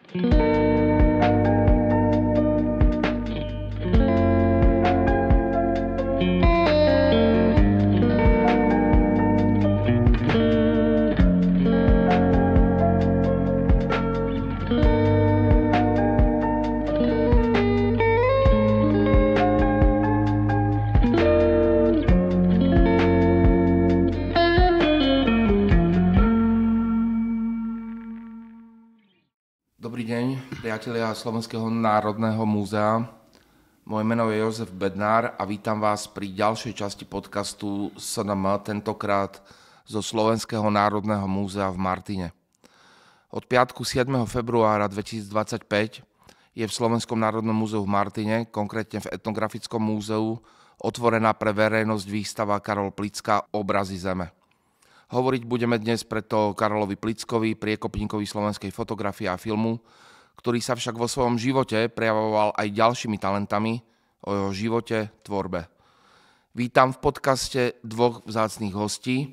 Dobrý deň, priatelia Slovenského národného múzea. Moje meno je Jozef Bednár a vítam vás pri ďalšej časti podcastu SNM, tentokrát zo Slovenského národného múzea v Martine. Od piatku 7. februára 2025 je v Slovenskom národnom múzeu v Martine, konkrétne v Etnografickom múzeu, otvorená pre verejnosť výstava Karol Plicka Obrazy zeme. Hovoriť budeme dnes preto o Karolovi Plickovi, priekopníkovi slovenskej fotografie a filmu, ktorý sa však vo svojom živote prejavoval aj ďalšími talentami o jeho živote, tvorbe. Vítam v podcaste dvoch vzácnych hostí,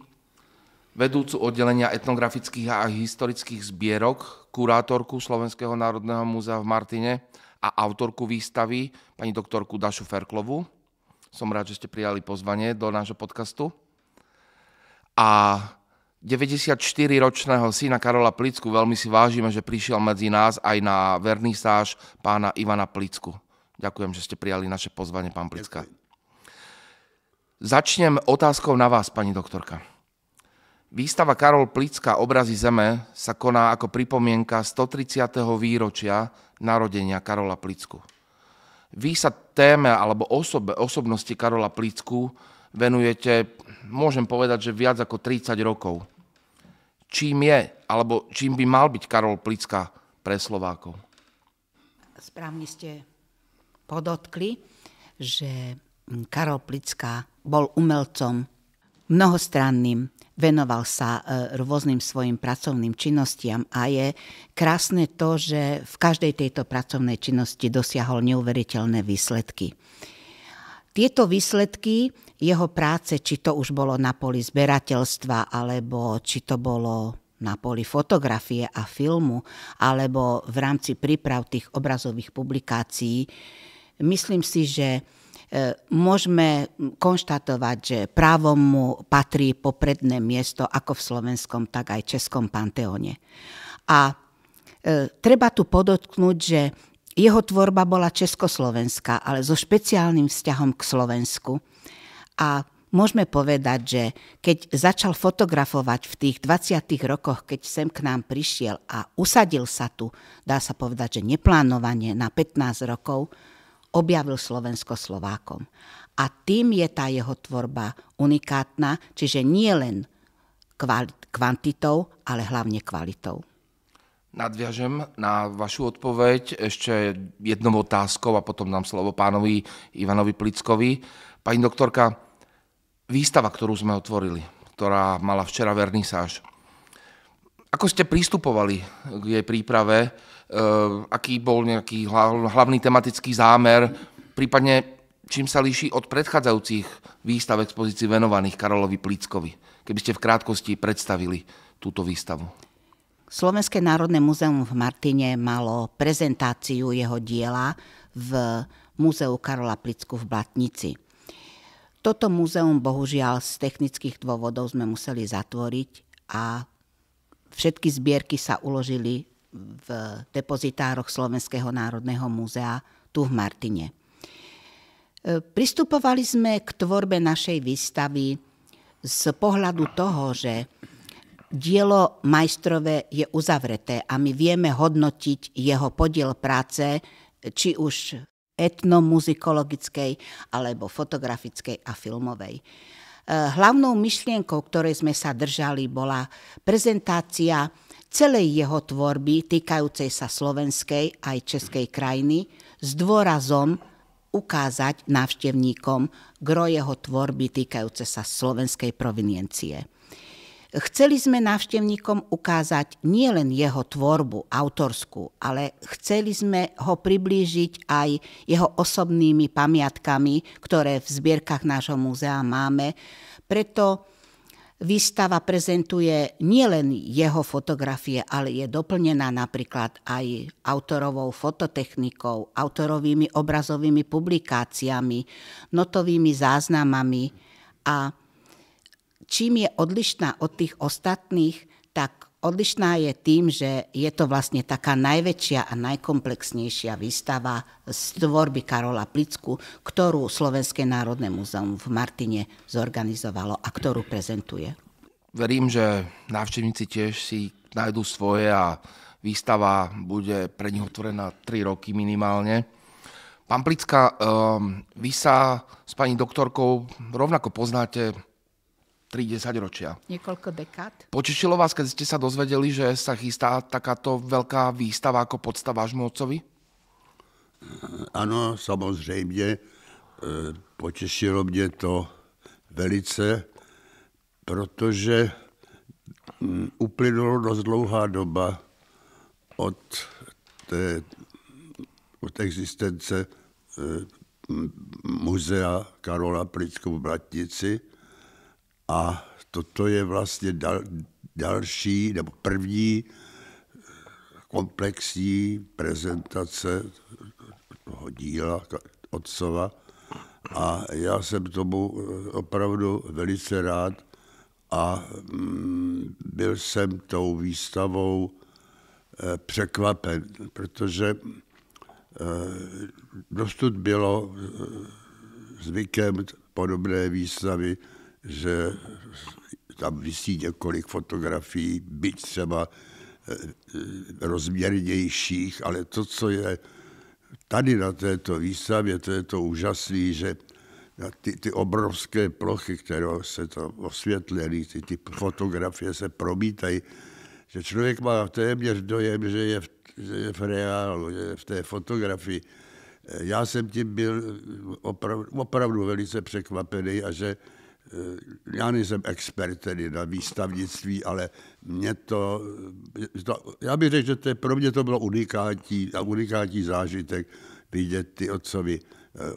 vedúcu oddelenia etnografických a historických zbierok, kurátorku Slovenského národného múzea v Martine a autorku výstavy, pani doktorku Dašu Ferklovú. Som rád, že ste prijali pozvanie do nášho podcastu. A 94-ročného syna Karola Plicku veľmi si vážime, že prišiel medzi nás aj na vernisáž pána Ivana Plicku. Ďakujem, že ste prijali naše pozvanie, pán Plicka. Začnem otázkou na vás, pani doktorka. Výstava Karol Plicka Obrazy zeme sa koná ako pripomienka 130. výročia narodenia Karola Plicku. Vy sa téme alebo osobnosti Karola Plicku venujete, môžem povedať, že viac ako 30 rokov. Čím je, alebo čím by mal byť Karol Plicka pre Slovákov? Správne ste podotkli, že Karol Plicka bol umelcom mnohostranným, venoval sa rôznym svojim pracovným činnostiam a je krásne to, že v každej tejto pracovnej činnosti dosiahol neuveriteľné výsledky. Tieto výsledky jeho práce, či to už bolo na poli zberateľstva, alebo či to bolo na poli fotografie a filmu, alebo v rámci príprav tých obrazových publikácií, myslím si, že môžeme konštatovať, že právom mu patrí popredné miesto ako v slovenskom, tak aj českom panteóne. A treba tu podotknúť, že jeho tvorba bola československá, ale so špeciálnym vzťahom k Slovensku. A môžeme povedať, že keď začal fotografovať v tých 20. rokoch, keď sem k nám prišiel a usadil sa tu, dá sa povedať, že neplánovane na 15 rokov, objavil Slovensko Slovákom. A tým je tá jeho tvorba unikátna, čiže nie len kvantitou, ale hlavne kvalitou. Nadviažem na vašu odpoveď ešte jednou otázkou a potom dám slovo pánovi Ivanovi Plickovi. Pani doktorka, výstava, ktorú sme otvorili, ktorá mala včera vernisáž. Ako ste pristupovali k jej príprave? Aký bol nejaký hlavný tematický zámer? Prípadne, čím sa líši od predchádzajúcich výstav expozícií venovaných Karolovi Plickovi? Keby ste v krátkosti predstavili túto výstavu. Slovenské národné múzeum v Martine malo prezentáciu jeho diela v múzeu Karola Plicku v Blatnici. Toto múzeum bohužiaľ z technických dôvodov sme museli zatvoriť a všetky zbierky sa uložili v depozitároch Slovenského národného múzea tu v Martine. Pristupovali sme k tvorbe našej výstavy z pohľadu toho, že dielo majstrové je uzavreté a my vieme hodnotiť jeho podiel práce, či už etnomuzikologickej, alebo fotografickej a filmovej. Hlavnou myšlienkou, ktorej sme sa držali, bola prezentácia celej jeho tvorby týkajúcej sa slovenskej aj českej krajiny s dôrazom ukázať návštevníkom gro jeho tvorby týkajúce sa slovenskej proveniencie. Chceli sme návštevníkom ukázať nielen jeho tvorbu autorskú, ale chceli sme ho priblížiť aj jeho osobnými pamiatkami, ktoré v zbierkach nášho múzea máme. Preto výstava prezentuje nielen jeho fotografie, ale je doplnená napríklad aj autorovou fototechnikou, autorovými obrazovými publikáciami, notovými záznamami. A čím je odlišná od tých ostatných, tak odlišná je tým, že je to vlastne taká najväčšia a najkomplexnejšia výstava z tvorby Karola Plicku, ktorú Slovenské národné múzeum v Martine zorganizovalo a ktorú prezentuje. Verím, že návštevníci tiež si nájdú svoje a výstava bude pre nich otvorená 3 roky minimálne. Pán Plicka, vy sa s pani doktorkou rovnako poznáte 30 ročia. Niekoľko dekád. Potešilo vás, keď ste sa dozvedeli, že sa chystá takáto veľká výstava ako podsta vášmu otcovi? Ano, samozřejmě. Potěšilo mě to velice, protože uplynula dost dlouhá doba od existence muzea Karola Plicku v Blatnici. A toto je vlastně další nebo první komplexní prezentace toho díla otcova. A já jsem tomu opravdu velice rád a byl jsem tou výstavou překvapen, protože dosud bylo zvykem podobné výstavy, že tam visí několik fotografií, byť třeba rozměrnějších, ale to, co je tady na této výstavě, to je to úžasné, že ty obrovské plochy, které se to osvětlily, ty fotografie se promítají, že člověk má téměř dojem, že je v reálu, že je v té fotografii. Já jsem tím byl opravdu velice překvapený a že já nejsem expert tedy na výstavnictví, ale já bych řekl, že pro mě to bylo unikátní zážitek vidět ty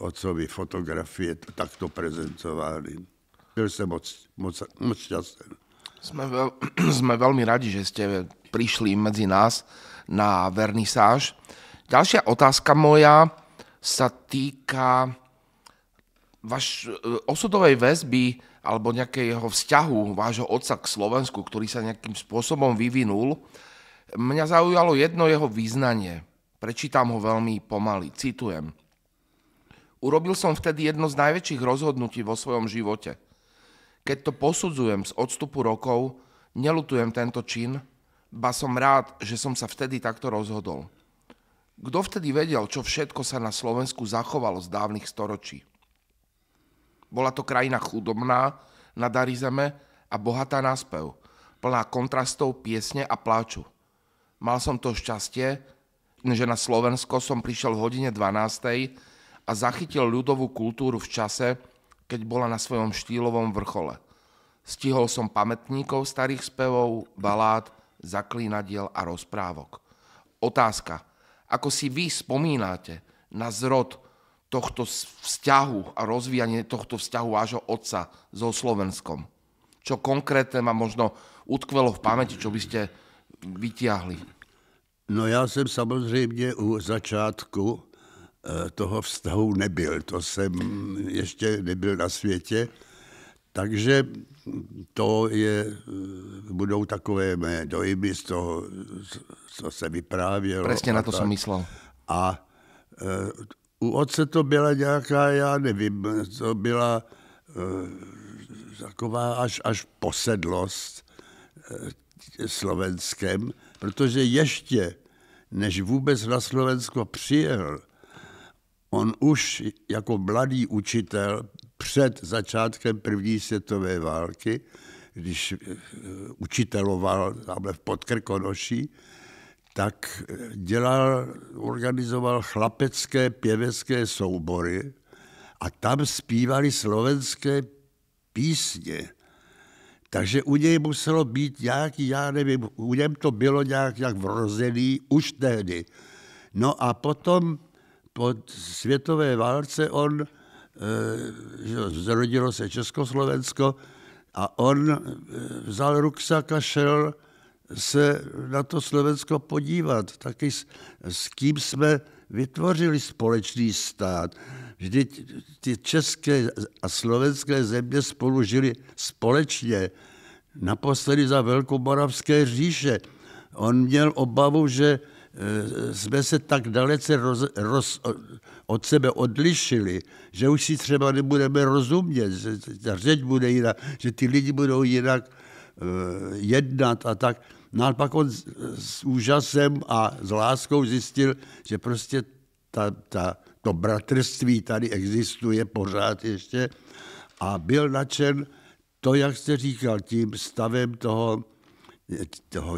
otcovy fotografie takto prezentovány. Byl jsem moc šťastný. Sme veľmi radi, že ste prišli medzi nás na vernisáž. Ďalšia otázka moja sa týka osudovej väzby alebo nejakého vzťahu vášho otca k Slovensku, ktorý sa nejakým spôsobom vyvinul. Mňa zaujalo jedno jeho význanie. Prečítam ho veľmi pomaly. Citujem. Urobil som vtedy jedno z najväčších rozhodnutí vo svojom živote. Keď to posudzujem z odstupu rokov, neľutujem tento čin, ba som rád, že som sa vtedy takto rozhodol. Kto vtedy vedel, čo všetko sa na Slovensku zachovalo z dávnych storočí? Bola to krajina chudobná na dary zeme a bohatá na spev, plná kontrastov, piesne a pláču. Mal som to šťastie, že na Slovensko som prišiel v hodine 12. a zachytil ľudovú kultúru v čase, keď bola na svojom štýlovom vrchole. Stihol som pamätníkov starých spevov, balád, zaklínadiel a rozprávok. Otázka. Ako si vy spomínate na zrod tohto vzťahu a rozvíjanie tohto vzťahu vášho otca so Slovenskom? Čo konkrétne ma možno utkvelo v pamäti, čo by ste vytiahli? No já jsem samozřejmě u začátku toho vztahu nebyl. To jsem ještě nebyl na světě. Takže to budou takové mé dojmy z toho, co se vyprávělo. Presne na to som myslel. A u otce to byla nějaká, já nevím, to byla taková až posedlost Slovenskem, protože ještě, než vůbec na Slovensko přijel, on už jako mladý učitel před začátkem první světové války, když učiteloval tamhle v Podkrkonoší, tak organizoval chlapecké pěvecké soubory a tam zpívali slovenské písně. Takže u něj muselo být nějaký, já nevím, u něm to bylo nějak vrozený už tehdy. No a potom po světové válce zrodilo se Československo A on vzal ruksak a šel se na to Slovensko podívat. Taky s kým jsme vytvořili společný stát. Vždyť ty české a slovenské země spolu žili společně. Naposledy za Velkomoravské říše. On měl obavu, že jsme se tak dalece od sebe odlišili, že už si třeba nebudeme rozumět, že ta řeč bude jinak, že ty lidi budou jinak jednat a tak. No a pak on s úžasem a s láskou zjistil, že prostě to bratrství tady existuje pořád ještě a byl nadšen to, jak jste říkal, tím stavem toho,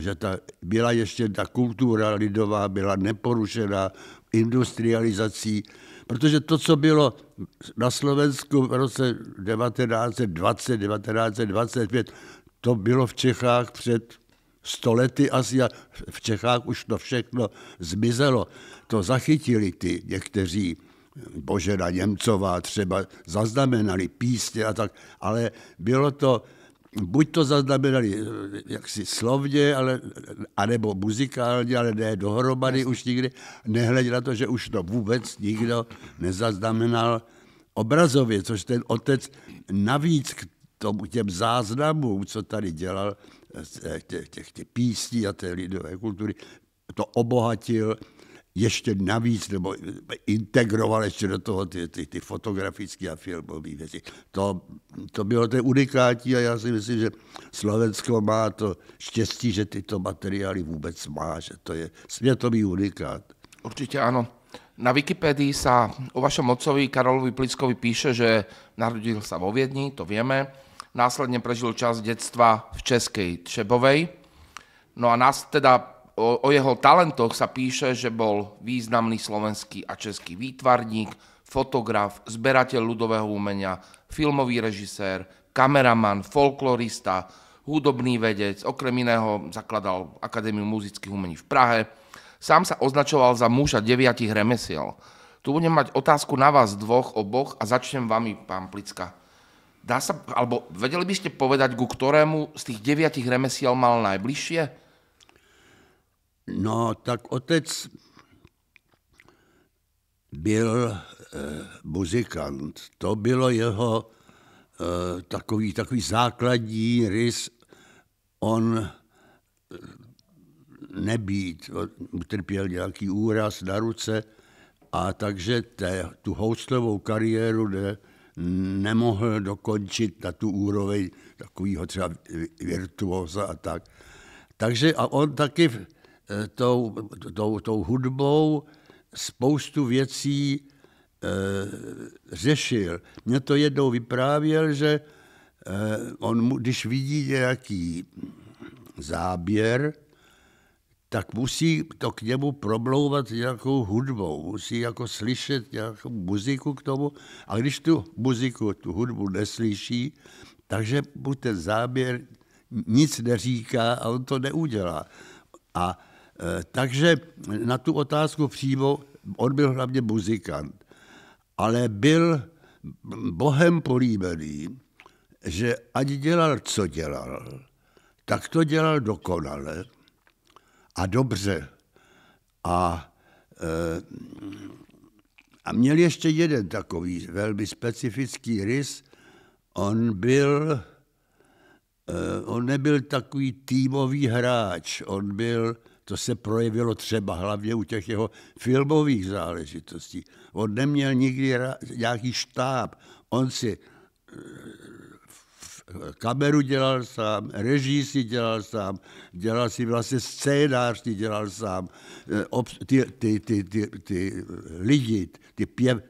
že byla ještě ta kultura lidová, byla neporušená industrializací, protože to, co bylo na Slovensku v roce 1920, 1925, to bylo v Čechách před 100 lety asi a v Čechách už to všechno zmizelo. To zachytili ty někteří, Božena Němcová třeba, zaznamenali písně a tak, ale bylo to, buď to zaznamenali jaksi slovně, anebo muzikálně, ale ne dohromady už nikdy, nehledě na to, že už to vůbec nikdo nezaznamenal obrazově, což ten otec navíc k těm záznamům, co tady dělal, těch písní a té lidové kultury, to obohatil ještě navíc, nebo integroval ještě do toho ty fotografické a filmové věci. To bylo to unikátní a já si myslím, že Slovensko má to štěstí, že tyto materiály vůbec má, že to je světový unikát. Určite áno. Na Wikipédii sa o vašom otcovi Karolovi Plickovi píše, že narodil sa vo Viedni, to vieme. Následne prežil časť detstva v Českej Třebovej. No a o jeho talentoch sa píše, že bol významný slovenský a český výtvarník, fotograf, zberateľ ľudového umenia, filmový režisér, kameraman, folklorista, hudobný vedec, okrem iného zakladal Akadémiu muzických umení v Prahe. Sám sa označoval za muža 9 remesiel. Tu budem mať otázku na vás dvoch, oboch a začnem vami, pán Plicka. Vedeli by ste povedať, ku ktorému z tých 9 remesiel mal najbližšie? No, tak otec byl muzikant. To bylo jeho takový základní rys. On utrpěl nějaký úraz na ruce a takže tu houslovou kariéru nemohl dokončit na tu úroveň takového třeba virtuóza a tak. Takže a on taky tou hudbou spoustu věcí řešil. Mně to jednou vyprávěl, že on, když vidí nějaký záběr, tak musí to k němu promlouvat nějakou hudbou, musí jako slyšet nějakou muziku k tomu, a když tu hudbu neslyší, takže mu ten záběr nic neříká a on to neudělá. A takže na tu otázku přímo, on byl hlavně muzikant, ale byl Bohem políbený, že ať dělal, co dělal, tak to dělal dokonale a dobře. A měl ještě jeden takový velmi specifický rys. On nebyl takový týmový hráč, to se projevilo třeba hlavně u těch jeho filmových záležitostí. On neměl nikdy nějaký štáb, on si kameru dělal sám, režii si dělal sám, dělal si vlastně scénář, dělal sám, ty lidi,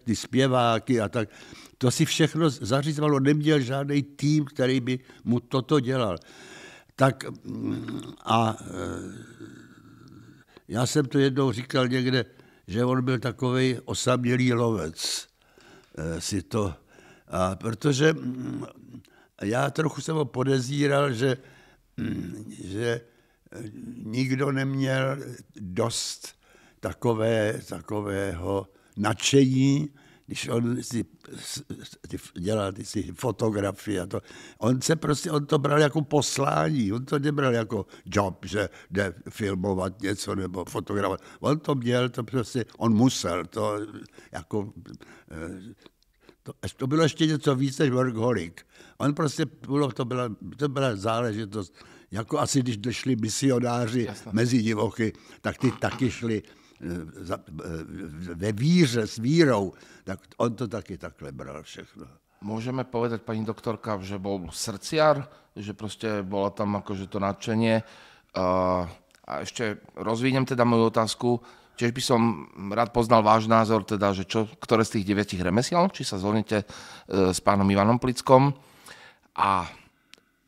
ty zpěváky a tak. To si všechno zařizovalo, neměl žádný tým, který by mu toto dělal. Tak a já jsem to jednou říkal někde, že on byl takovej osamělý lovec. Protože já trochu jsem ho podezíral, že nikdo neměl dost takového nadšení, když on si dělal ty fotografie a to, on to bral jako poslání, on to nebral jako job, že jde filmovat něco nebo fotografovat. On to měl, on musel, to bylo ještě něco víc než workaholic. On prostě, to byla záležitost, jako asi když šli misionáři mezi divochy, tak ty taky šli ve víře, s vírou, tak on to taky takhle bral všechno. Môžeme povedať, pani doktorka, že bol srdciar, že proste bola tam akože to nadšenie. A ešte rozvíjem teda moju otázku. Tiež by som rád poznal váš názor, teda, že ktoré z tých 9 remesiel, či sa zhodnete s pánom Ivanom Plickom. A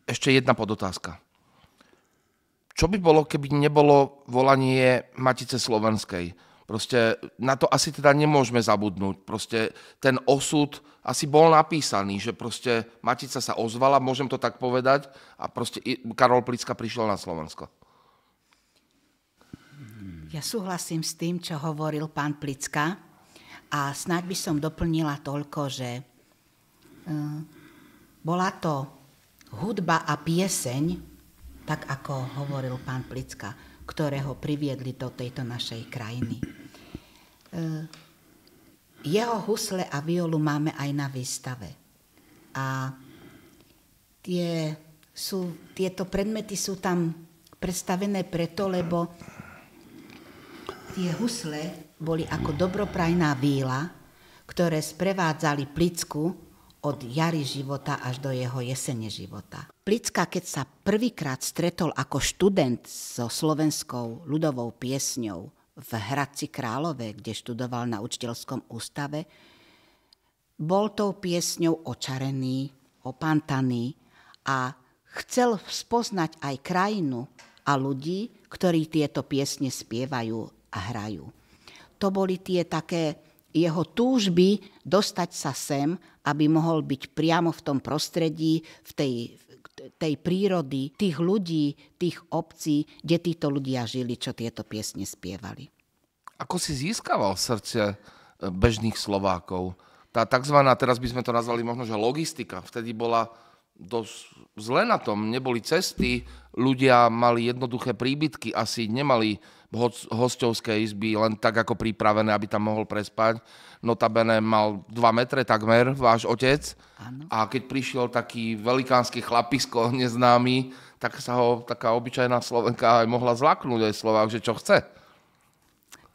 ešte jedna podotázka. Čo by bolo, keby nebolo volanie Matice slovenskej? Proste na to asi teda nemôžeme zabudnúť. Proste ten osud asi bol napísaný, že proste Matica sa ozvala, môžem to tak povedať, a proste Karol Plicka prišiel na Slovensko. Ja súhlasím s tým, čo hovoril pán Plicka, a snáď by som doplnila toľko, že bola to hudba a pieseň, tak ako hovoril pán Plicka, ktorého priviedli do tejto našej krajiny. Jeho husle a violu máme aj na výstave. A tieto predmety sú tam predstavené preto, lebo tie husle boli ako dobroprajná víla, ktoré sprevádzali Plicku od jary života až do jeho jesene života. Plicka, keď sa prvýkrát stretol ako študent so slovenskou ľudovou piesňou v Hradci Králové, kde študoval na učiteľskom ústave, bol tou piesňou očarený, opantaný a chcel spoznať aj krajinu a ľudí, ktorí tieto piesne spievajú a hrajú. To boli tie také jeho túžby dostať sa sem, aby mohol byť priamo v tom prostredí, v tej prírody, tých ľudí, tých obcí, kde títo ľudia žili, čo tieto piesne spievali. Ako si získaval srdce bežných Slovákov? Tá takzvaná, teraz by sme to nazvali možno, že logistika, vtedy bola dosť zle na tom. Neboli cesty, ľudia mali jednoduché príbytky, asi nemali hosťovské izby len tak ako pripravené, aby tam mohol prespať. Notabene mal 2 metre takmer, váš otec. Áno. A keď prišiel taký velikánsky chlapisko neznámy, tak sa ho taká obyčajná Slovenka aj mohla zlaknúť aj Slovák, že čo chce.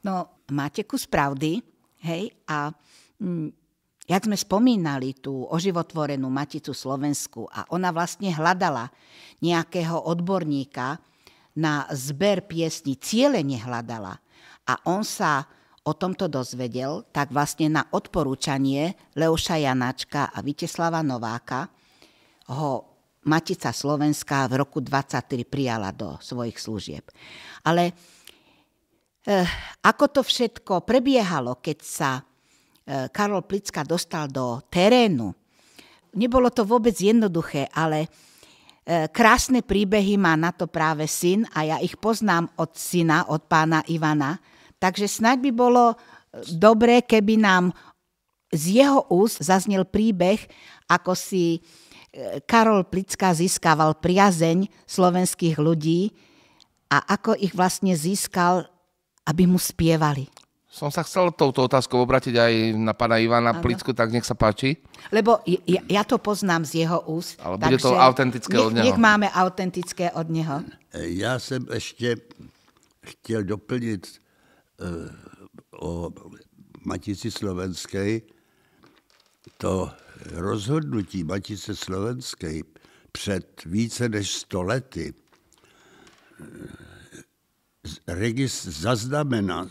No, máte kus pravdy, hej, a jak sme spomínali tú oživotvorenú Maticu Slovensku a ona vlastne hľadala nejakého odborníka na zber piesní, cielene hľadala. A on sa o tomto dozvedel, tak vlastne na odporúčanie Leoša Janáčka a Víteslava Nováka ho Matica Slovenská v roku 1923 prijala do svojich služieb. Ale ako to všetko prebiehalo, keď sa Karol Plicka dostal do terénu, nebolo to vôbec jednoduché, ale krásne príbehy má na to práve syn a ja ich poznám od syna, od pána Ivana. Takže snáď by bolo dobré, keby nám z jeho úst zaznel príbeh, ako si Karol Plicka získaval priazeň slovenských ľudí a ako ich vlastne získal, aby mu spievali. Som sa chcel touto otázkou obrátiť aj na pána Ivana Plicku, tak nech sa páči. Lebo ja to poznám z jeho úst. Ale bude to autentické od neho. Nech máme autentické od neho. Já jsem ještě chtěl doplnit o Matici Slovenskej. To rozhodnutí Matice Slovenskej před více než 100 lety zaznamenat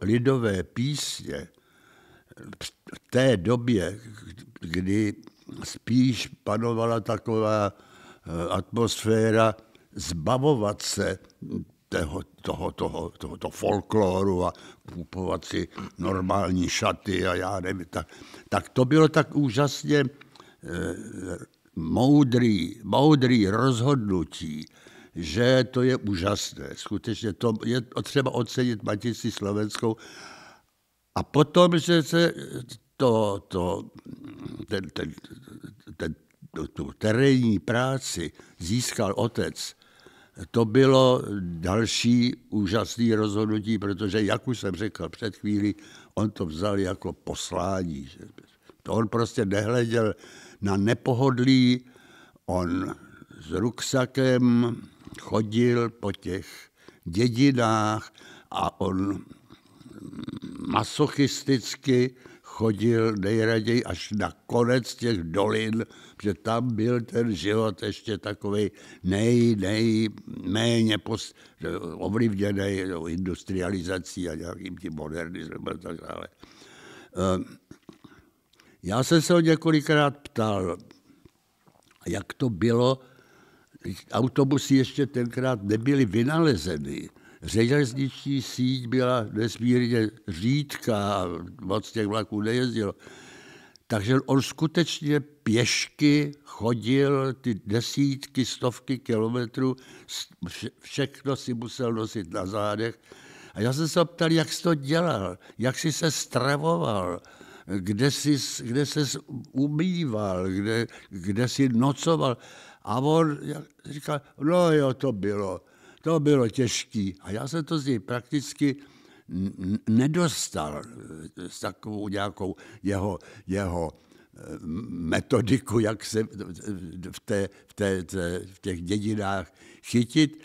lidové písně v té době, kdy spíš panovala taková atmosféra zbavovat se tohoto folkloru a kupovat si normální šaty a já nevím. Tak to bylo tak úžasně moudrý rozhodnutí, že to je úžasné. Skutečně to je třeba ocenit Matici Slovenskou A potom, že se tu terénní práci získal otec, to bylo další úžasné rozhodnutí, protože, jak už jsem řekl před chvílí, on to vzal jako poslání. To on prostě nehleděl na nepohodlí, on s ruksakem chodil po těch dědinách a on masochisticky chodil nejraději až na konec těch dolin, že tam byl ten život ještě takovej nejméně ovlivněný industrializací a nějakým tím modernismem a tak dále. Já jsem se ho několikrát ptal, jak to bylo, autobusy ještě tenkrát nebyly vynalezeny. Železniční síť byla nesmírně řídká, moc těch vlaků nejezdilo. Takže on skutečně pěšky chodil ty desítky, stovky kilometrů, všechno si musel nosit na zádech. A já jsem se ptal, jak jsi to dělal, jak jsi se stravoval, kde jsi umýval, kde jsi nocoval. A on říkal, no jo, to bylo těžký. A já jsem to z něj prakticky nedostal s takovou nějakou jeho metodiku, jak se v těch dědinách chytit.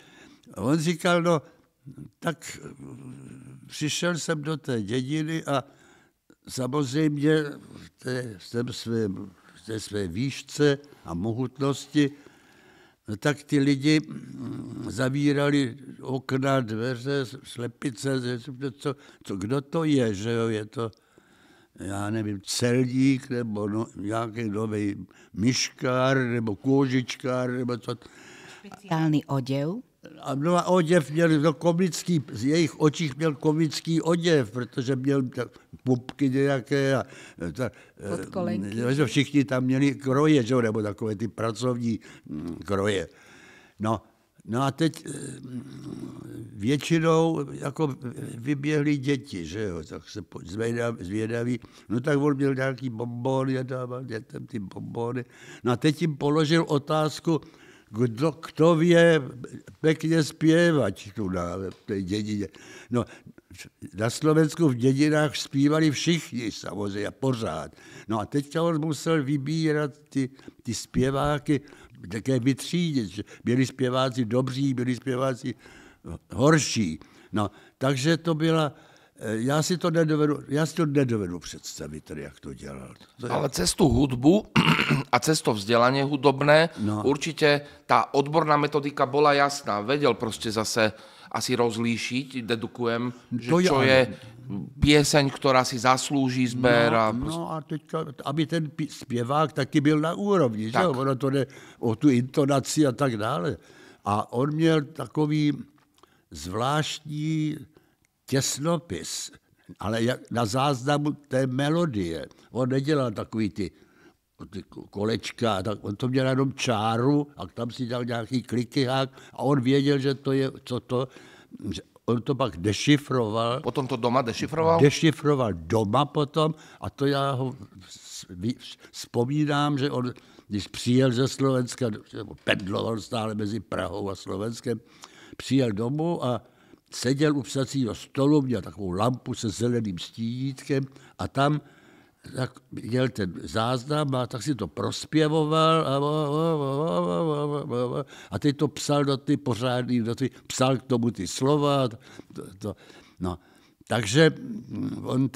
A on říkal, no, tak přišel jsem do té dědiny a samozřejmě v té své výšce a mohutnosti, no tak ty lidi zavírali okna, dveře, slepice, kdo to je, že jo, je to, já nevím, celník, nebo nějaký nový myškár, nebo kůžičkár, nebo co. Speciální oděv? No a oděv měl komický, z jejich očích měl komický oděv, protože měl pupky nějaké a všichni tam měli kroje, že? Nebo takové ty pracovní kroje. No a teď většinou jako vyběhly děti, že jo, tak se zvědaví, no tak on měl nějaký bonbony a dával dětem ty bonbony. No a teď jim položil otázku, kdo ví pěkně zpěvat tu na té dědině. No, na Slovensku v dědinách zpívali všichni samozřejmě pořád. No a teďka on musel vybírat ty zpěváky, také vytřídit, že byli zpěváci dobří, byli zpěváci horší. No, takže to byla, já si to nedovedu představit, jak to dělal. Ale cez tú hudbu a cez to vzdelanie hudobné, určite tá odborná metodika bola jasná. Vedel proste zase asi rozlíšiť, dedukujem, že čo je pieseň, ktorá si zaslúži zber. No a teďka, aby ten zpěvák taky byl na úrovni, že? Ono to jde o tu intonaci a tak dále. A on měl takový zvláštní těsnopis, ale na záznamu té melodie. On nedělal takový ty kolečka, tak on to měl jenom čáru a tam si dal nějaký klikyhák a on věděl, že to je, co to, že on to pak dešifroval. Potom to doma dešifroval? Dešifroval doma potom a to já ho vzpomínám, že on, když přijel ze Slovenska, pendloval stále mezi Prahou a Slovenskem, přijel domů a seděl u psacího stolu, měl takovou lampu se zeleným stínítkem a tam tak měl ten záznam a tak si to prospěvoval a teď to psal do ty pořádný, psal k tomu ty slova. No. Takže on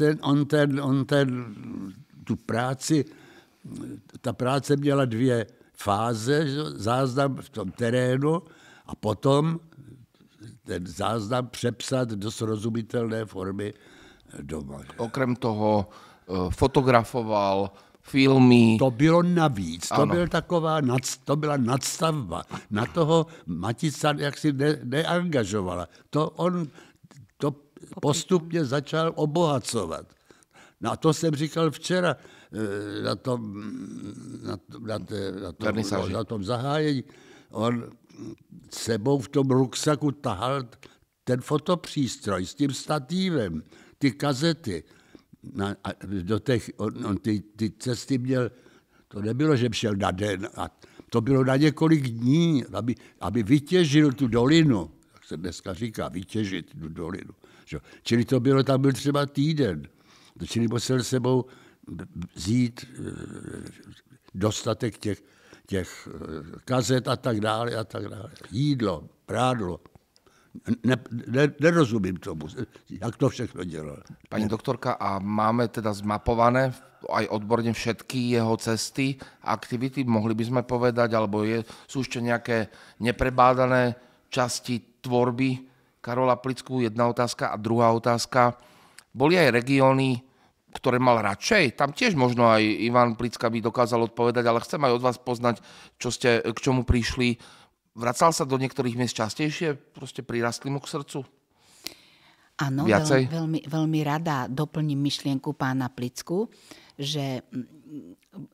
tu práci, ta práce měla dvě fáze, záznam v tom terénu a potom ten záznam přepsat do srozumitelné formy doma. Okrem toho fotografoval filmy. To bylo navíc, to byla nadstavba. Na toho Matica jaksi neangažovala. To on to postupně začal obohacovat. No a to jsem říkal včera na tom zahájení. On sebou v tom ruksaku tahal ten fotopřístroj s tím statívem, ty kazety. ty cesty měl, to nebylo, že šel na den, a to bylo na několik dní, aby vytěžil tu dolinu, jak se dneska říká, vytěžit tu dolinu. Čili to bylo, tam byl třeba týden. Čili musel sebou vzít dostatek těch kazet a tak dále. Jídlo, prádlo. Nerozumím tomu, jak to všechno dělal. Pani doktorka, a máme teda zmapované aj odborne všetky jeho cesty, aktivity, mohli by sme povedať, alebo sú ešte nejaké neprebádané časti tvorby Karola Plicku? Jedna otázka. A druhá otázka, boli aj regióny, ktoré mal radšej? Tam tiež možno aj Ivan Plicka by dokázal odpovedať, ale chcem aj od vás poznať, čo ste, k čomu prišli. Vracal sa do niektorých miest častejšie? Proste prirastli mu k srdcu? Áno, veľmi rada doplním myšlienku pána Plicku, že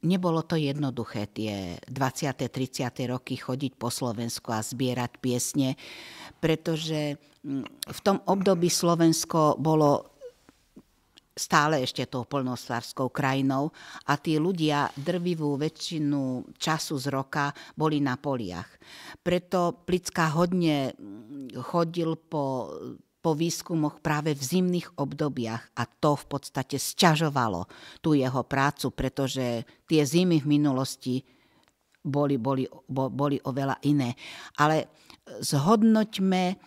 nebolo to jednoduché tie 20. 30. roky chodiť po Slovensku a zbierať piesne, pretože v tom období Slovensko bolo stále ešte tou poľnohospodárskou krajinou a tí ľudia drvivú väčšinu času z roka boli na poliach. Preto Plicka hodne chodil po výskumoch práve v zimných obdobiach a to v podstate sťažovalo tú jeho prácu, pretože tie zimy v minulosti boli oveľa iné. Ale zhodnoťme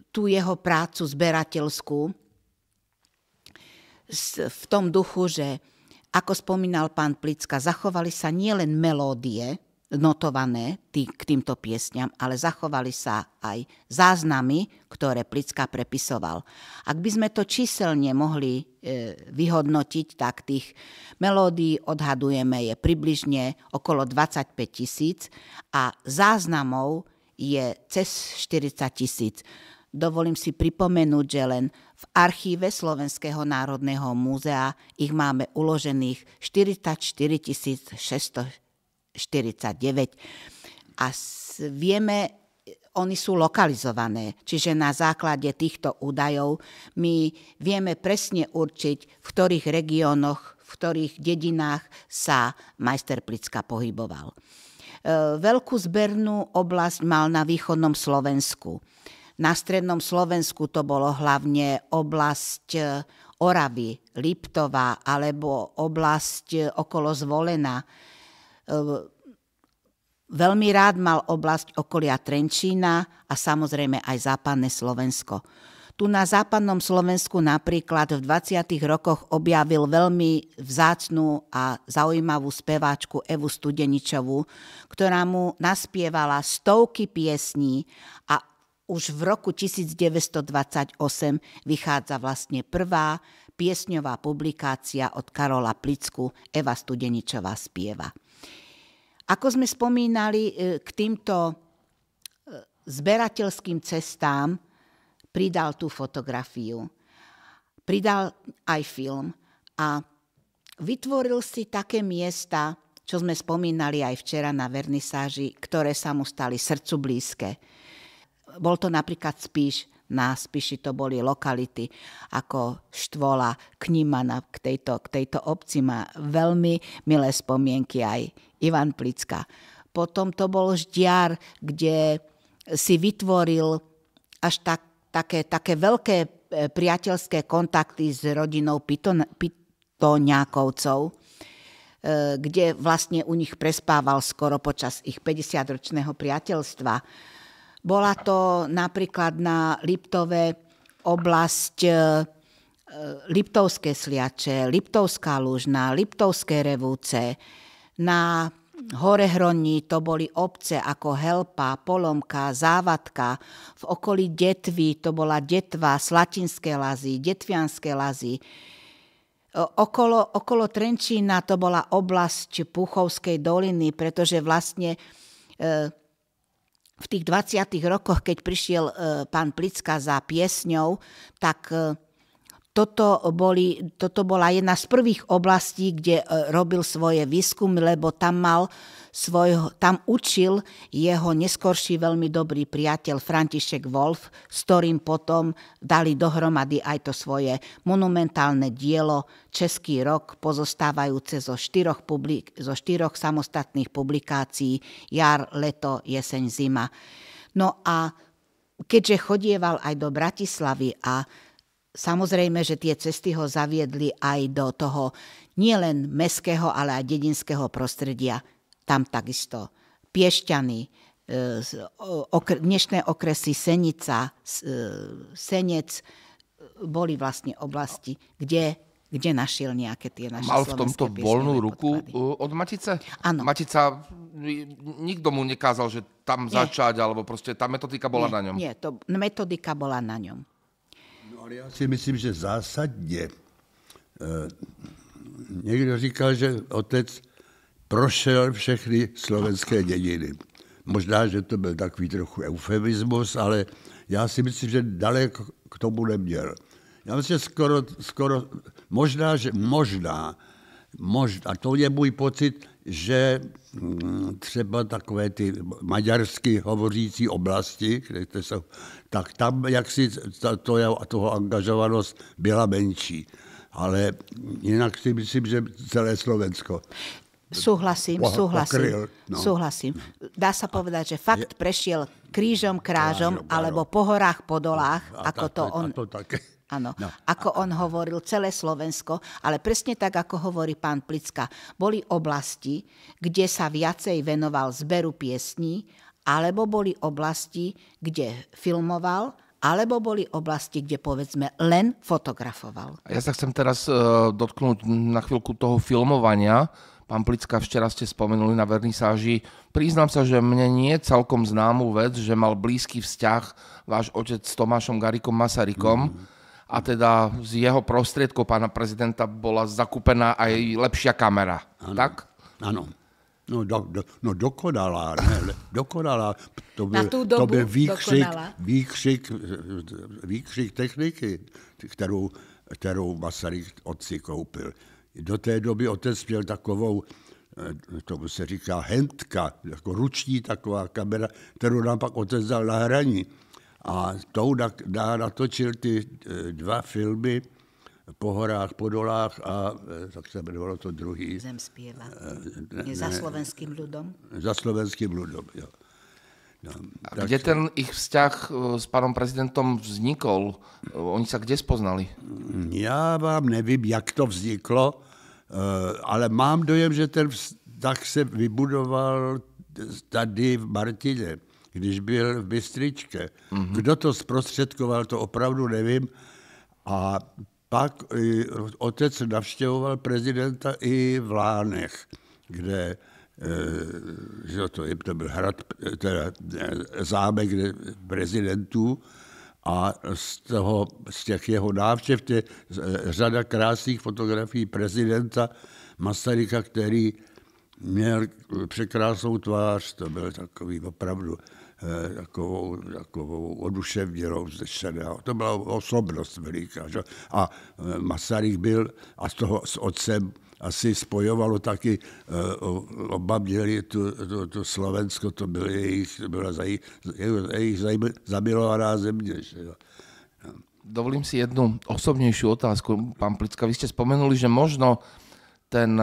tú jeho prácu zberateľskú v tom duchu, že ako spomínal pán Plicka, zachovali sa nielen melódie notované k týmto piesňam, ale zachovali sa aj záznamy, ktoré Plicka prepisoval. Ak by sme to číselne mohli vyhodnotiť, tak tých melódií odhadujeme je približne okolo 25 000 a záznamov je cez 40 000. Dovolím si pripomenúť, že len v archíve Slovenského národného múzea ich máme uložených 44 649. A vieme, oni sú lokalizované, čiže na základe týchto údajov my vieme presne určiť, v ktorých regiónoch, v ktorých dedinách sa majster Plicka pohyboval. Veľkú zbernú oblasť mal na východnom Slovensku. Na strednom Slovensku to bolo hlavne oblasť Oravy, Liptova alebo oblasť okolo Zvolena. Veľmi rád mal oblasť okolia Trenčína a samozrejme aj západné Slovensko. Tu na západnom Slovensku napríklad v 20. rokoch objavil veľmi vzácnu a zaujímavú speváčku Evu Studeničovú, ktorá mu naspievala stovky piesní a už v roku 1928 vychádza vlastne prvá piesňová publikácia od Karola Plicku Eva Studeničová spieva. Ako sme spomínali, k týmto zberateľským cestám pridal tú fotografiu, pridal aj film a vytvoril si také miesta, čo sme spomínali aj včera na vernisáži, ktoré sa mu stali srdcu blízke. Bol to napríklad Spiš, na Spiši to boli lokality ako Štvola, Knimana, k tejto obci má veľmi milé spomienky aj Ivan Plicka. Potom to bol Ždiar, kde si vytvoril až také veľké priateľské kontakty s rodinou Pitoňákovcov, kde vlastne u nich prespával skoro počas ich 50-ročného priateľstva. Bola to napríklad na Liptove oblasť Liptovské Sliače, Liptovská Lužná, Liptovské Revúce. Na Horehroní to boli obce ako Helpa, Polomka, Závadka. V okolí Detvy to bola Detva, Slatinské Lazy, Detvianské Lazy. Okolo Trenčína to bola oblasť Púchovskej doliny, pretože vlastne v tých 20. rokoch, keď prišiel pán Plicka za piesňou, tak toto bola jedna z prvých oblastí, kde robil svoje výskumy, lebo tam učil jeho neskorší veľmi dobrý priateľ František Wolf, s ktorým potom dali dohromady aj to svoje monumentálne dielo Český rok, pozostávajúce zo štyroch samostatných publikácií Jar, leto, jeseň, zima. No a keďže chodieval aj do Bratislavy a samozrejme, že tie cesty ho zaviedli aj do toho nielen mestského, ale aj dedinského prostredia. Tam takisto Piešťany, dnešné okresy Senica, Senec, boli vlastne oblasti, kde našiel nejaké tie naše slovenské Mal v tomto voľnú ruku podklady. od Matice? Áno. Matica, nikto mu nekázal, že tam začať, alebo proste tá metodika bola na ňom. Nie, metodika bola na ňom. No ale já si myslím, že zásadně někdo říkal, že otec prošel všechny slovenské dědiny. Možná, že to byl takový trochu eufemismus, ale já si myslím, že daleko k tomu neměl. Já myslím, že skoro možná, a to je můj pocit, že třeba takové ty maďarsky hovořící oblasti, kde jsou, tak tam jaksi toho angažovanost byla menší. Ale jinak si myslím, že celé Slovensko. Súhlasím. Dá sa povedať, že fakt prešiel krížom, krážom, alebo po horách, po dolách, ako on hovoril, celé Slovensko, ale presne tak, ako hovorí pán Plicka, boli oblasti, kde sa viacej venoval zberu piesní, alebo boli oblasti, kde filmoval, alebo boli oblasti, kde povedzme len fotografoval. Ja sa chcem teraz dotknúť na chvíľku toho filmovania. Pán Plicka, včera ste spomenuli na vernisáži. Priznám sa, že mne nie je celkom známú vec, že mal blízky vzťah váš otec s Tomášom Garriguom Masarykom. A teda z jeho prostriedkov pána prezidenta bola zakúpená aj lepšia kamera. Ano, tak? Áno. No dokonalá. To byl výkřik techniky, kterou Masaryk otci koupil. Do té doby otec měl takovou, tomu se říká handka, jako ruční taková kamera, kterou nám pak otec dal na hraní. A tou natočil ty 2 filmy Po horách, po dolách a tak se jmenovalo to druhý. Zem spieva. Za slovenským ľudom? Za slovenským ľudom, jo. No, kde ten ich vzťah s pánom prezidentom vznikol? Oni sa kde spoznali? Já vám nevím, jak to vzniklo, ale mám dojem, že ten vztah se vybudoval tady v Martině, když byl v Bystričke. Kdo to zprostředkoval, to opravdu nevím. A pak otec navštěvoval prezidenta i v Lánech, kde to byl hrad, teda zámek prezidentů, a z těch jeho návštěv řada krásných fotografií prezidenta Masaryka, který měl překrásnou tvář, to byl takový opravdu takovou oduševnělou vznešeného. To byla osobnost veliká. Že? A Masaryk byl, a z toho s otcem asi spojovalo taky, oba měli to Slovensko, to byla jejich zamilovaná země. Že? Dovolím si jednu osobnejšiu otázku. Pán Plicka, vy ste spomenuli, že možno ten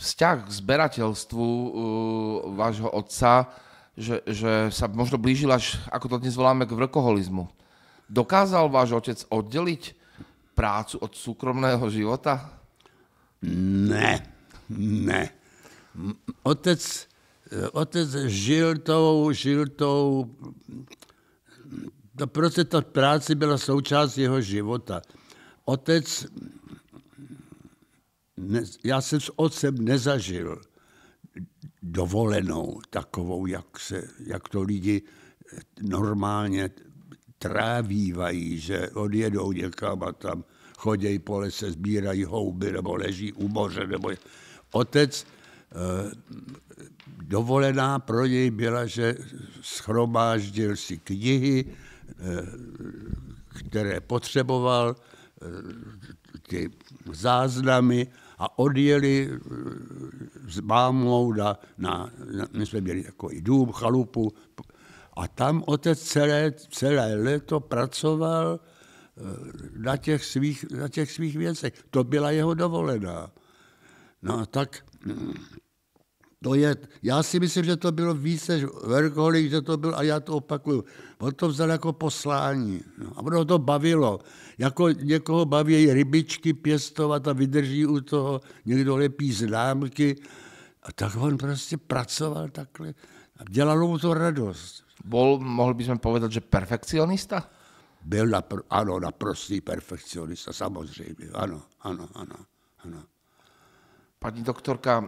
vzťah k zberateľstvu vášho otca, že sa možno blížil až, ako to dnes voláme, k vlkoholizmu. Dokázal váš otec oddeliť prácu od súkromného života? Ne. Otec žil tou, prostě ta práce byla součást jeho života. Otec, já jsem s otcem nezažil dovolenou takovou, jak to lidi normálně trávívají, že odjedou někam a tam chodějí po lese, sbírají houby nebo leží u moře. Otec, dovolená pro něj byla, že shromáždil si knihy, které potřeboval, ty záznamy a odjeli s mámou my jsme měli takový dům, chalupu, a tam otec celé léto pracoval na těch svých věcech. To byla jeho dovolená. No tak já si myslím, že to bylo více než workoholik, že to byl, a já to opakuju, on to vzal jako poslání. No, a ono to bavilo. Jako někoho baví rybičky pěstovat a vydrží u toho, někdo lepí známky. A tak on prostě pracoval takhle a dělalo mu to radost. Mohli by sme povedať, že perfekcionista? Byl naprostý perfekcionista, samozřejmě. Ano. Pani doktorka,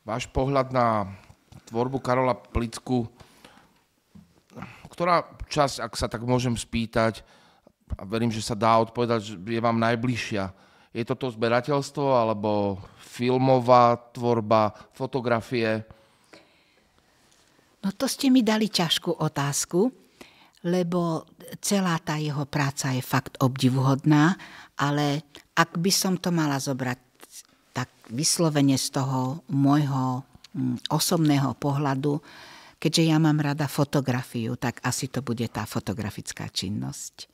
váš pohľad na tvorbu Karola Plicku, ktorá časť, ak sa tak môžem spýtať, a verím, že sa dá odpovedať, že je vám najbližšia. Je to zberateľstvo, alebo filmová tvorba, fotografie? No to ste mi dali ťažkú otázku, lebo celá tá jeho práca je fakt obdivuhodná, ale ak by som to mala zobrať tak vyslovene z toho môjho osobného pohľadu, keďže ja mám rada fotografiu, tak asi to bude tá fotografická činnosť.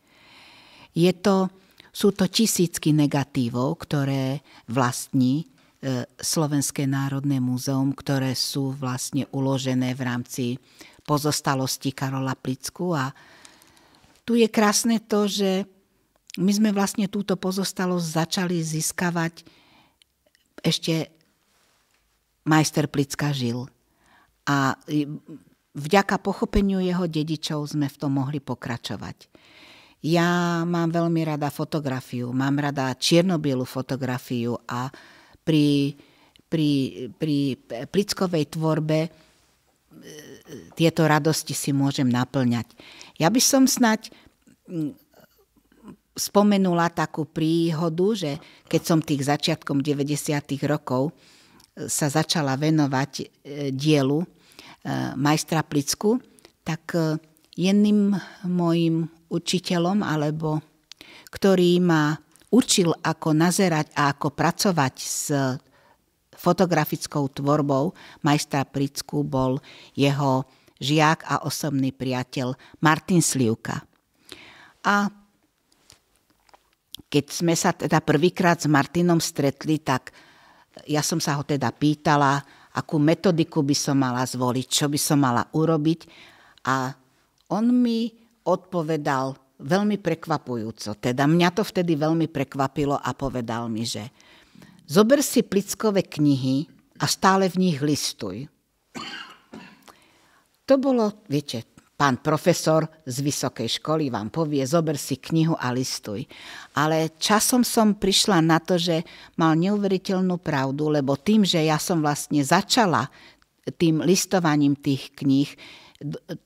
Sú to tisícky negatívov, ktoré vlastní Slovenské národné múzeum, ktoré sú vlastne uložené v rámci pozostalosti Karola Plicku. A tu je krásne to, že my sme vlastne túto pozostalosť začali získavať ešte majster Plicka žil. A vďaka pochopeniu jeho dedičov sme v tom mohli pokračovať. Ja mám veľmi rada fotografiu, mám rada čierno-bielu fotografiu a pri Plickovej tvorbe tieto radosti si môžem naplňať. Ja by som snať spomenula takú príhodu, že keď som tých začiatkom 90. rokov sa začala venovať dielu majstra Plicku, tak jedným mojim učiteľom, alebo ktorý ma učil, ako nazerať a ako pracovať s fotografickou tvorbou majstra Plicku, bol jeho žiak a osobný priateľ Martin Slivka. A keď sme sa teda prvýkrát s Martinom stretli, tak ja som sa ho teda pýtala, akú metodiku by som mala zvoliť, čo by som mala urobiť. A on mi odpovedal veľmi prekvapujúco. Teda mňa to vtedy veľmi prekvapilo a povedal mi, že zober si Plickové knihy a stále v nich listuj. To bolo, viete, pán profesor z vysokej školy vám povie, zober si knihu a listuj. Ale časom som prišla na to, že mal neuveriteľnú pravdu, lebo tým, že ja som vlastne začala tým listovaním tých kníh,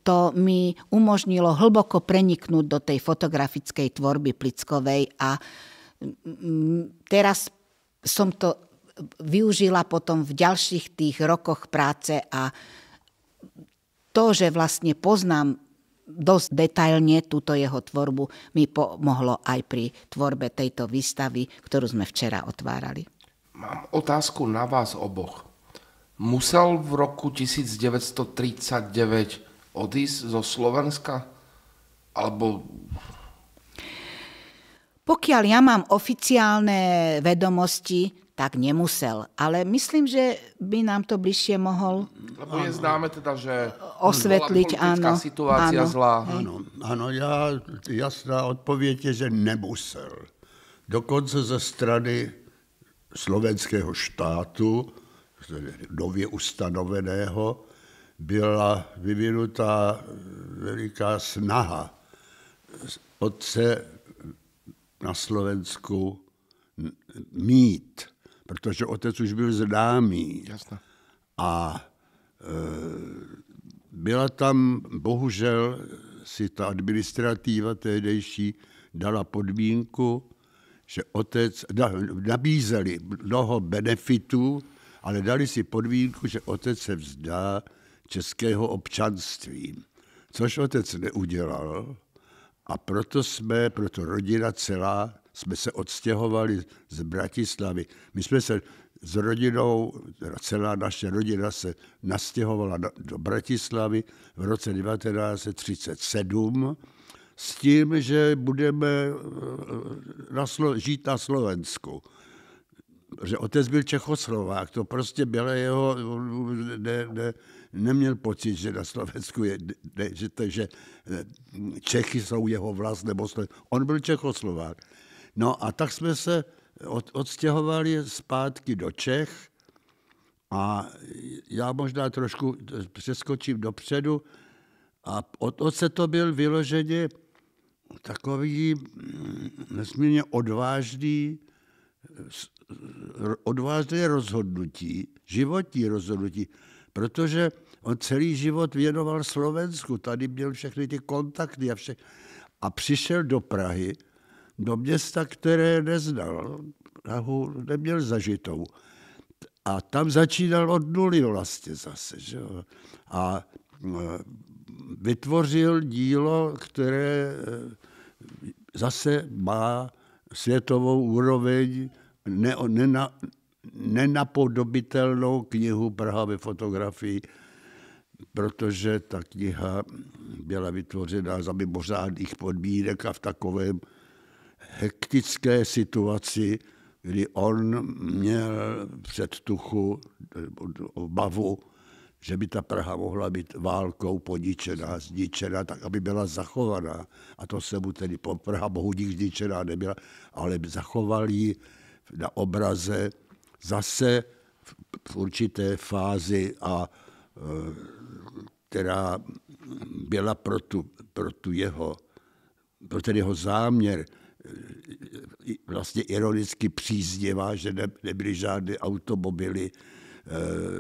to mi umožnilo hlboko preniknúť do tej fotografickej tvorby Plickovej a teraz som to využila potom v ďalších tých rokoch práce a to, že vlastne poznám dosť detailne túto jeho tvorbu, mi pomohlo aj pri tvorbe tejto výstavy, ktorú sme včera otvárali. Mám otázku na vás oboch. Musel v roku 1939 odísť zo Slovenska? Alebo... Pokiaľ ja mám oficiálne vedomosti, tak nemusel. Ale myslím, že by nám to bližšie mohol... Lebo je známe teda, že osvetliť, bola politická situácia zlá. Áno, jasná odpověď je, že nemusel. Dokonce ze strany slovenského štátu, nově ustanoveného, byla vyvinutá veliká snaha otce na Slovensku mít, protože otec už byl známý. Jasne. A byla tam, bohužel, si ta administrativa tehdejší dala podmínku, že otec, nabízeli mnoho benefitů, ale dali si podmínku, že otec se vzdá českého občanství, což otec neudělal a proto rodina celá jsme se odstěhovali z Bratislavy. My jsme se s rodinou, celá naše rodina se nastěhovala do Bratislavy v roce 1937 s tím, že budeme žít na Slovensku. Že otec byl Čechoslovák, to prostě bylo jeho, neměl pocit, že na Slovensku je, že Čechy jsou jeho vlast, nebo on byl Čechoslovák. No a tak jsme se odstěhovali zpátky do Čech a já možná trošku přeskočím dopředu a od otce to byl vyloženě takový nesmírně odvážné rozhodnutí, životní rozhodnutí, protože on celý život věnoval Slovensku, tady měl všechny ty kontakty a přišel do Prahy, do města, které neznal, Prahu neměl zažitou. A tam začínal od nuly vlastně zase. Že? A vytvořil dílo, které zase má světovou úroveň, nenapodobitelnou knihu Praha ve fotografii, protože ta kniha byla vytvořena za mimořádných podmínek a v takovém hektické situaci, kdy on měl předtuchu, obavu, že by ta Praha mohla být válkou poničená, zničená, tak aby byla zachovaná. A to se mu tedy Praha bohu nikdy zničená nebyla, ale zachoval ji na obraze zase v určité fázi, a která byla pro ten jeho záměr vlastně ironicky příznivá, že nebyly žádné automobily,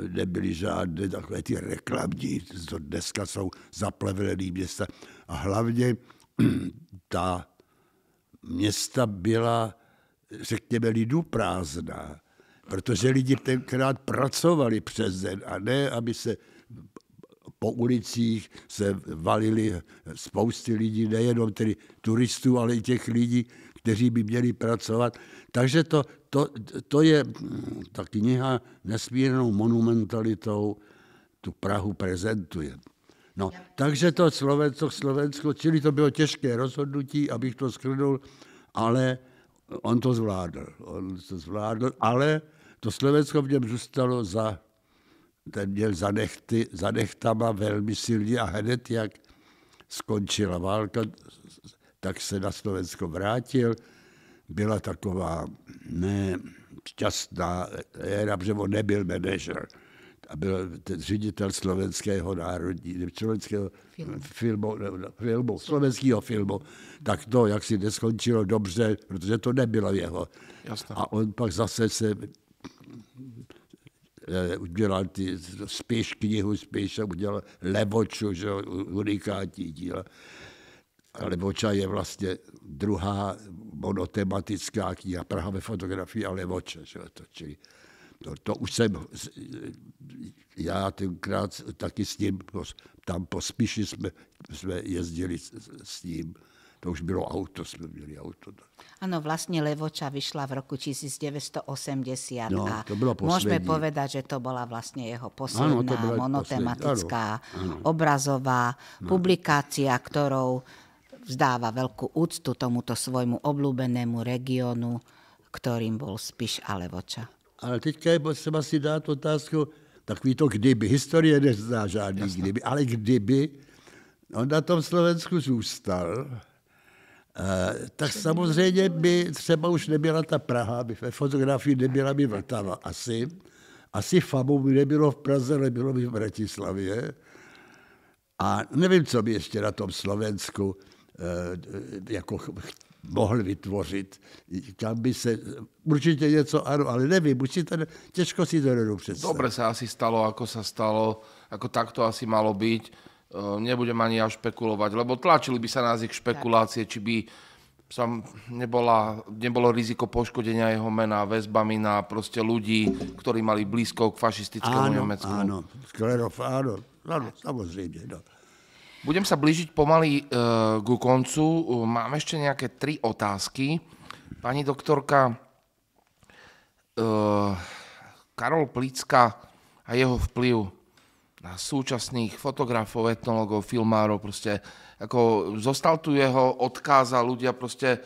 nebyly žádné takové ty reklamní, co dneska jsou zaplevené města. A hlavně ta města byla, řekněme, lidu prázdná, protože lidi tenkrát pracovali přes den a ne, aby se po ulicích se valili spousty lidí, nejenom tedy turistů, ale i těch lidí, kteří by měli pracovat. Takže to je ta kniha nesmírnou monumentalitou tu Prahu prezentuje. No, takže to Slovensko, čili to bylo těžké rozhodnutí, abych to shrnul, ale on to zvládl, ale to Slovensko v něm zůstalo ten měl za nechtama velmi silně a hned, jak skončila válka, tak se na Slovensko vrátil. Byla taková nešťastná éra, protože on nebyl manažer. A byl ten ředitel slovenského slovenského filmu. Tak to, jak si neskončilo dobře, protože to nebylo jeho. Jasne. A on pak zase se udělal knihu Spíš a udělal Levoču, že unikátní díla. A Levoča je vlastně druhá monotematická kniha Praha ve fotografii a Levoča, že čili to už jsem, já tenkrát taky s ním, tam po Spiši jsme jezdili s ním. To už bylo auto, jsme měli auto. Áno, vlastne Levoča vyšla v roku 1980 no, a to môžeme povedať, že to bola vlastne jeho posledná monotematická obrazová publikácia, ktorou vzdáva veľkú úctu tomuto svojmu obľúbenému regiónu, ktorým bol Spiš a Levoča. Ale teďka je potřeba si dát otázku, takový to kdyby. Historie nezná žádný kdyby, ale kdyby on na tom Slovensku zůstal, tak samozřejmě by třeba už nebyla ta Praha, by ve fotografii nebyla by Vltava. Asi FAMu by nebylo v Praze, nebylo by v Bratislavě. A nevím, co by ještě na tom Slovensku jako mohl vytvořit. Kam by se, určitě něco ano, ale nevím, těžko si to nedobu představit. Dobre sa asi stalo, ako sa stalo, ako takto asi malo byť. Nebudem ani ja špekulovať, lebo tlačili by sa nás ich špekulácie, či by nebolo riziko poškodenia jeho mena väzbami na proste ľudí, ktorí mali blízko k fašistickému Nemecku. Áno, samozrejme. No. Budem sa blížiť pomaly ku koncu. Mám ešte nejaké 3 otázky. Pani doktorka, Karol Plicka a jeho vplyv na súčasných fotografov, etnologov, filmárov, proste ako zostal tu jeho odkaz a ľudia proste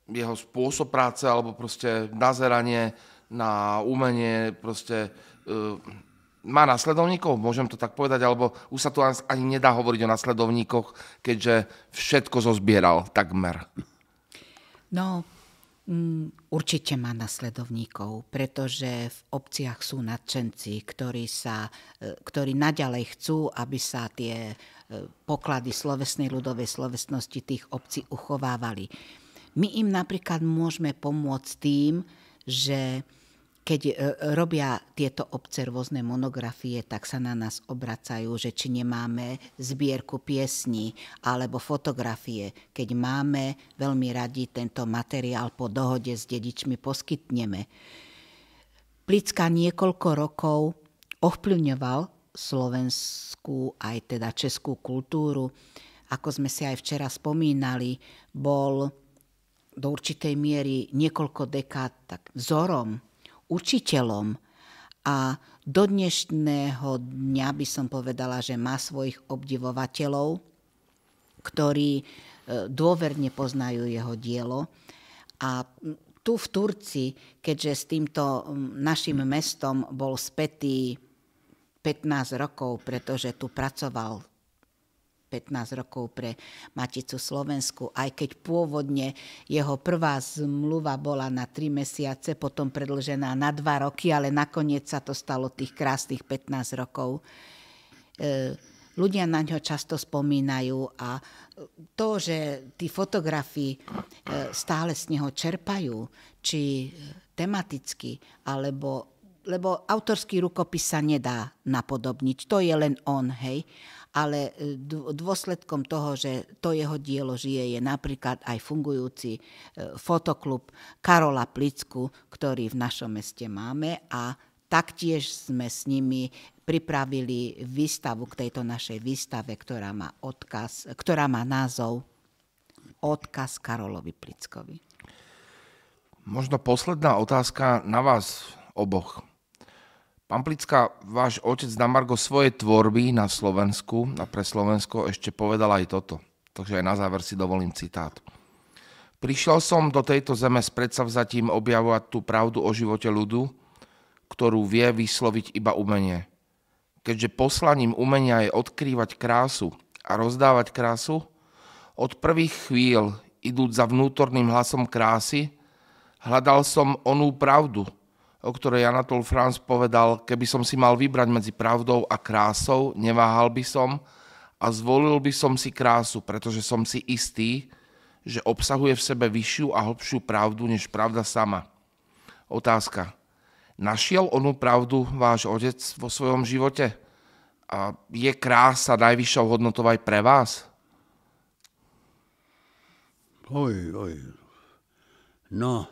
jeho spôsob práce alebo proste nazeranie na umenie proste má nasledovníkov, môžem to tak povedať, alebo už sa tu ani nedá hovoriť o nasledovníkoch, keďže všetko zozbieral takmer. No, určite má nasledovníkov, pretože v obciach sú nadšenci, ktorí naďalej chcú, aby sa tie poklady slovesnej ľudovej slovesnosti tých obcí uchovávali. My im napríklad môžeme pomôcť tým, že keď robia tieto obce rôzne monografie, tak sa na nás obracajú, že či nemáme zbierku piesní alebo fotografie. Keď máme, veľmi radi tento materiál po dohode s dedičmi poskytneme. Plicka niekoľko rokov ovplyvňoval slovenskú aj teda českú kultúru. Ako sme si aj včera spomínali, bol do určitej miery niekoľko dekád tak vzorom, učiteľom a do dnešného dňa by som povedala, že má svojich obdivovateľov, ktorí dôverne poznajú jeho dielo. A tu v Turci, keďže s týmto našim mestom bol spätý 15 rokov, pretože tu pracoval 15 rokov pre Maticu Slovensku, aj keď pôvodne jeho prvá zmluva bola na 3 mesiace, potom predĺžená na 2 roky, ale nakoniec sa to stalo tých krásnych 15 rokov. Ľudia na ňo často spomínajú a to, že tí fotografii stále z neho čerpajú, či tematicky, lebo autorský rukopis sa nedá napodobniť, to je len on, hej. Ale dôsledkom toho, že to jeho dielo žije, je napríklad aj fungujúci fotoklub Karola Plicku, ktorý v našom meste máme a taktiež sme s nimi pripravili výstavu k tejto našej výstave, ktorá má názov Odkaz Karolovi Plickovi. Možno posledná otázka na vás oboch. Pán Plicka, váš otec na margo svojej tvorby na Slovensku a pre Slovensko ešte povedal aj toto. Takže aj na záver si dovolím citát. Prišiel som do tejto zeme s predsavzatím objavovať tú pravdu o živote ľudu, ktorú vie vysloviť iba umenie. Keďže poslaním umenia je odkrývať krásu a rozdávať krásu, od prvých chvíľ, idúc za vnútorným hlasom krásy, hľadal som onú pravdu, o ktorej Anatole France povedal, keby som si mal vybrať medzi pravdou a krásou, neváhal by som a zvolil by som si krásu, pretože som si istý, že obsahuje v sebe vyššiu a hlbšiu pravdu, než pravda sama. Otázka. Našiel onú pravdu váš otec vo svojom živote? A je krása najvyššou hodnotou aj pre vás? No,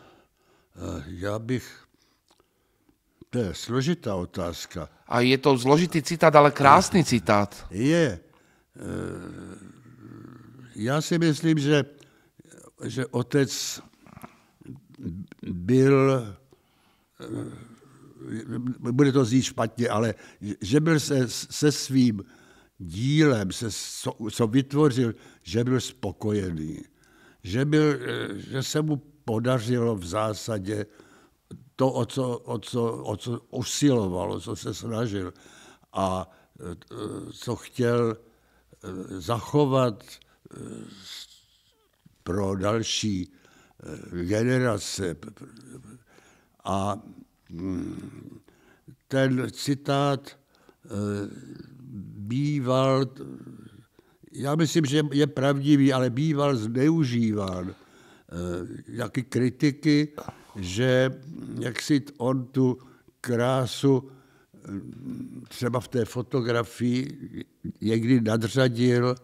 já bych... To je složitá otázka. A je to zložitý citát, ale krásny citát. Je. Já si myslím, že otec byl, bude to znít špatně, ale že byl se svým dílem, co vytvořil, že byl spokojený. Že se mu podařilo v zásadě to, o co usiloval, co se snažil a co chtěl zachovat pro další generace. A ten citát býval, já myslím, že je pravdivý, ale býval zneužíván jaký kritiky, že jak si on tu krásu třeba v té fotografii někdy nadřadil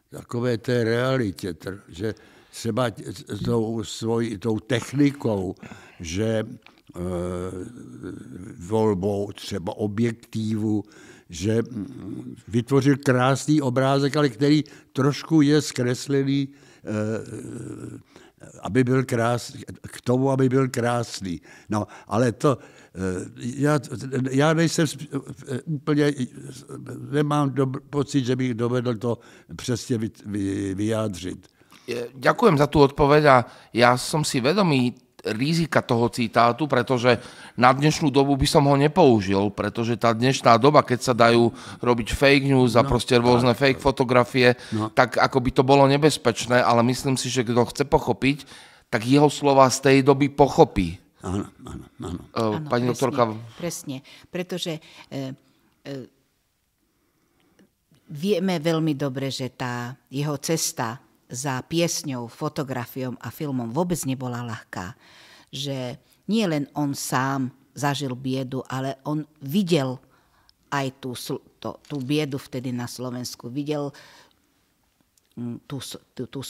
takové té realitě, že třeba tou technikou, že volbou třeba objektívu, že vytvořil krásný obrázek, ale který trošku je zkreslený, aby byl k tomu, aby byl krásný. No, ale to, já nejsem úplně, nemám pocit, že bych dovedl to přesně vyjádřit. Ďakujem za tú odpoveď a ja som si vedomý rizika toho citátu, pretože na dnešnú dobu by som ho nepoužil, pretože tá dnešná doba, keď sa dajú robiť fake news a proste rôzne fake fotografie, tak ako by to bolo nebezpečné, ale myslím si, že kto chce pochopiť, tak jeho slova z tej doby pochopí. Áno. Pani doktorka. Presne, pretože vieme veľmi dobre, že tá jeho cesta za piesňou, fotografiou a filmom vôbec nebola ľahká. Že nie len on sám zažil biedu, ale on videl aj tú biedu vtedy na Slovensku. Videl tú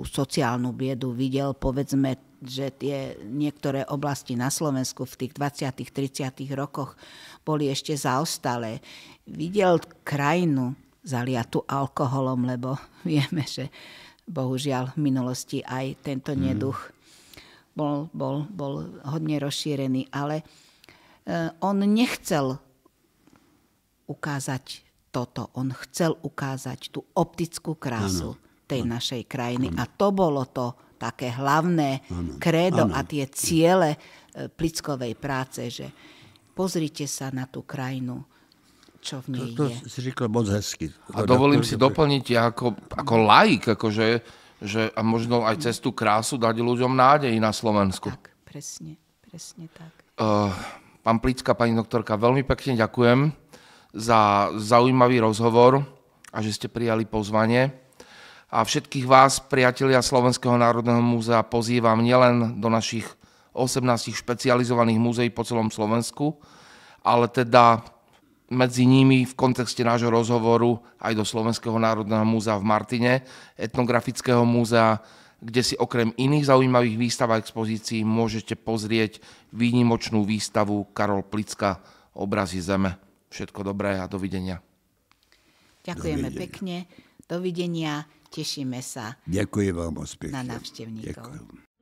sociálnu biedu. Videl, povedzme, že tie niektoré oblasti na Slovensku v tých 20. 30. rokoch boli ešte zaostalé. Videl krajinu zaliatu alkoholom, lebo vieme, že bohužiaľ v minulosti aj tento neduch bol hodne rozšírený, ale on nechcel ukázať toto. On chcel ukázať tú optickú krásu tej našej krajiny a to bolo to také hlavné krédo a tie ciele Plickovej práce, že pozrite sa na tú krajinu, čo v nej to je. To si říkal moc hezky. A dovolím si doplniť, ja ako laik, akože, že a možno aj cez tú krásu dať ľuďom nádej na Slovensku. Tak, presne tak. Pán Plicka, pani doktorka, veľmi pekne ďakujem za zaujímavý rozhovor a že ste prijali pozvanie. A všetkých vás, priatelia Slovenského národného múzea, pozývam nielen do našich 18 špecializovaných múzeí po celom Slovensku, ale teda medzi nimi v kontexte nášho rozhovoru aj do Slovenského národného múzea v Martine, etnografického múzea, kde si okrem iných zaujímavých výstav a expozícií môžete pozrieť výnimočnú výstavu Karol Plicka Obrazy zeme. Všetko dobré a dovidenia. Ďakujeme pekne. Dovidenia. Tešíme sa Ďakujem vám moc pekne. na návštevníkov. Ďakujem.